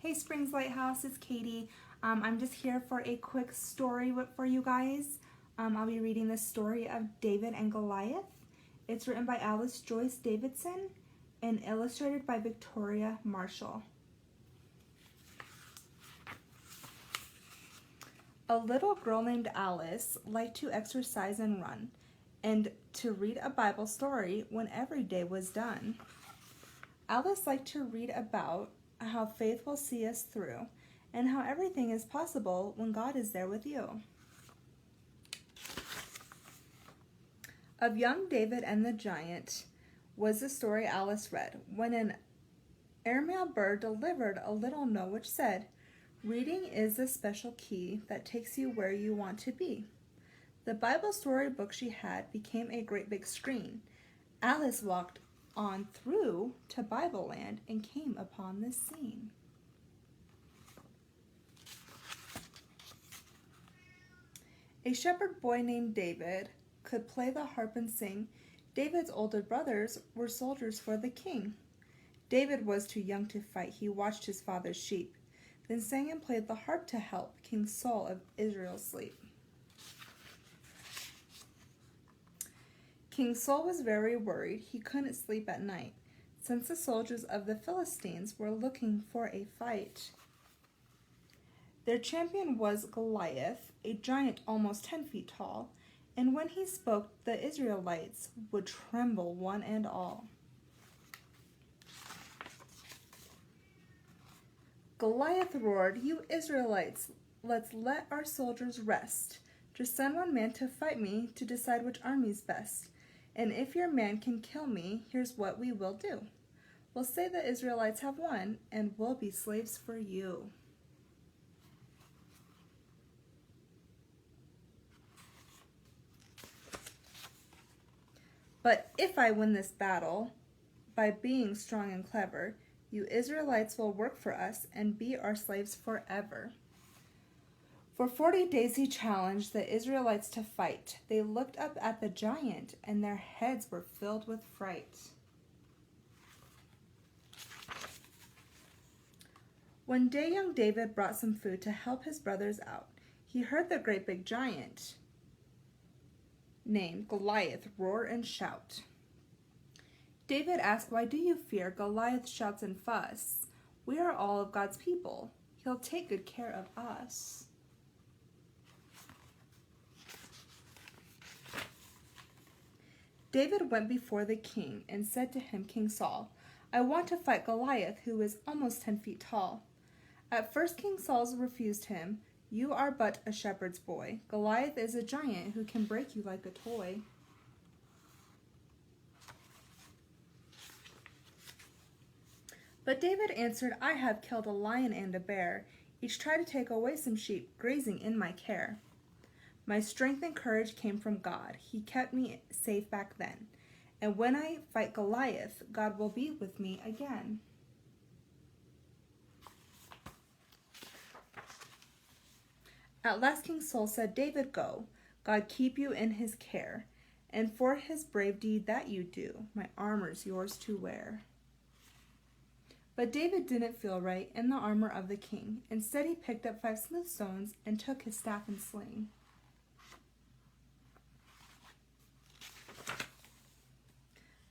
Hey Springs Lighthouse, it's Katie. I'm just here for a quick story for you guys. I'll be reading the story of David and Goliath. It's written by Alice Joyce Davidson and illustrated by Victoria Marshall. A little girl named Alice liked to exercise and run, and to read a Bible story when every day was done. Alice liked to read about how faith will see us through, and how everything is possible when God is there with you. Of young David and the giant was the story Alice read, when an airmail bird delivered a little note which said, "Reading is the special key that takes you where you want to be." The Bible story book she had became a great big screen. Alice walked on through to Bible land and came upon this scene. A shepherd boy named David could play the harp and sing. David's older brothers were soldiers for the king. David was too young to fight. He watched his father's sheep, then sang and played the harp to help King Saul of Israel sleep. King Saul was very worried. He couldn't sleep at night, since the soldiers of the Philistines were looking for a fight. Their champion was Goliath, a giant almost 10 feet tall, and when he spoke, the Israelites would tremble one and all. Goliath roared, "You Israelites, let's let our soldiers rest. Just send one man to fight me to decide which army's best. And if your man can kill me, here's what we will do. We'll say the Israelites have won, and we'll be slaves for you." "But if I win this battle, by being strong and clever, you Israelites will work for us and be our slaves forever." For 40 days he challenged the Israelites to fight. They looked up at the giant, and their heads were filled with fright. One day young David brought some food to help his brothers out. He heard the great big giant named Goliath roar and shout. David asked, "Why do you fear? Goliath shouts and fuss. We are all of God's people. He'll take good care of us." David went before the king and said to him, "King Saul, I want to fight Goliath, who is almost 10 feet tall." At first King Saul refused him. "You are but a shepherd's boy. Goliath is a giant who can break you like a toy." But David answered, "I have killed a lion and a bear. Each tried to take away some sheep grazing in my care. My strength and courage came from God. He kept me safe back then. And when I fight Goliath, God will be with me again." At last King Saul said, "David, go. God keep you in his care. And for his brave deed that you do, my armor's yours to wear." But David didn't feel right in the armor of the king. Instead, he picked up 5 smooth stones and took his staff and sling.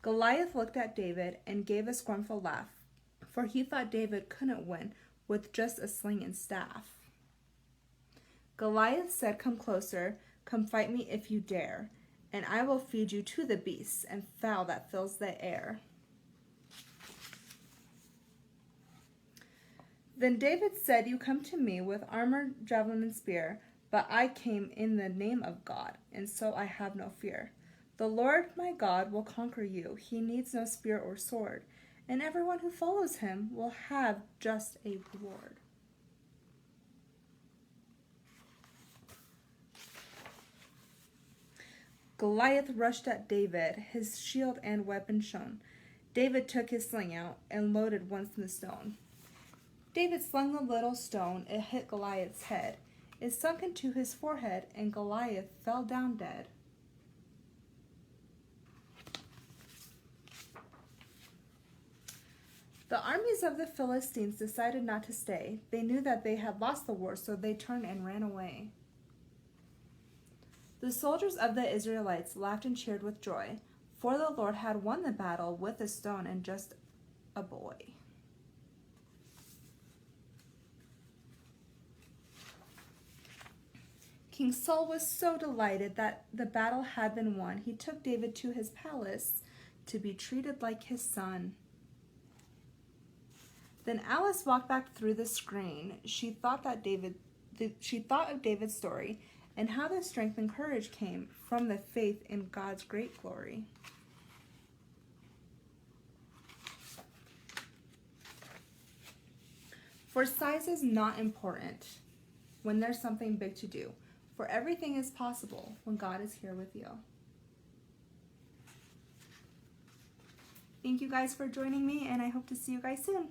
Goliath looked at David and gave a scornful laugh, for he thought David couldn't win with just a sling and staff. Goliath said, "Come closer, come fight me if you dare, and I will feed you to the beasts and fowl that fills the air." Then David said, "You come to me with armor, javelin, and spear, but I came in the name of God, and so I have no fear. The Lord my God will conquer you. He needs no spear or sword, and everyone who follows him will have just a reward." Goliath rushed at David, his shield and weapon shone. David took his sling out and loaded one smooth stone. David slung the little stone. It hit Goliath's head. It sunk into his forehead, and Goliath fell down dead. The armies of the Philistines decided not to stay. They knew that they had lost the war, so they turned and ran away. The soldiers of the Israelites laughed and cheered with joy, for the Lord had won the battle with a stone and just a boy. King Saul was so delighted that the battle had been won. He took David to his palace to be treated like his son. Then Alice walked back through the screen. She thought of David's story and how the strength and courage came from the faith in God's great glory. For size is not important when there's something big to do, for everything is possible when God is here with you. Thank you guys for joining me, and I hope to see you guys soon.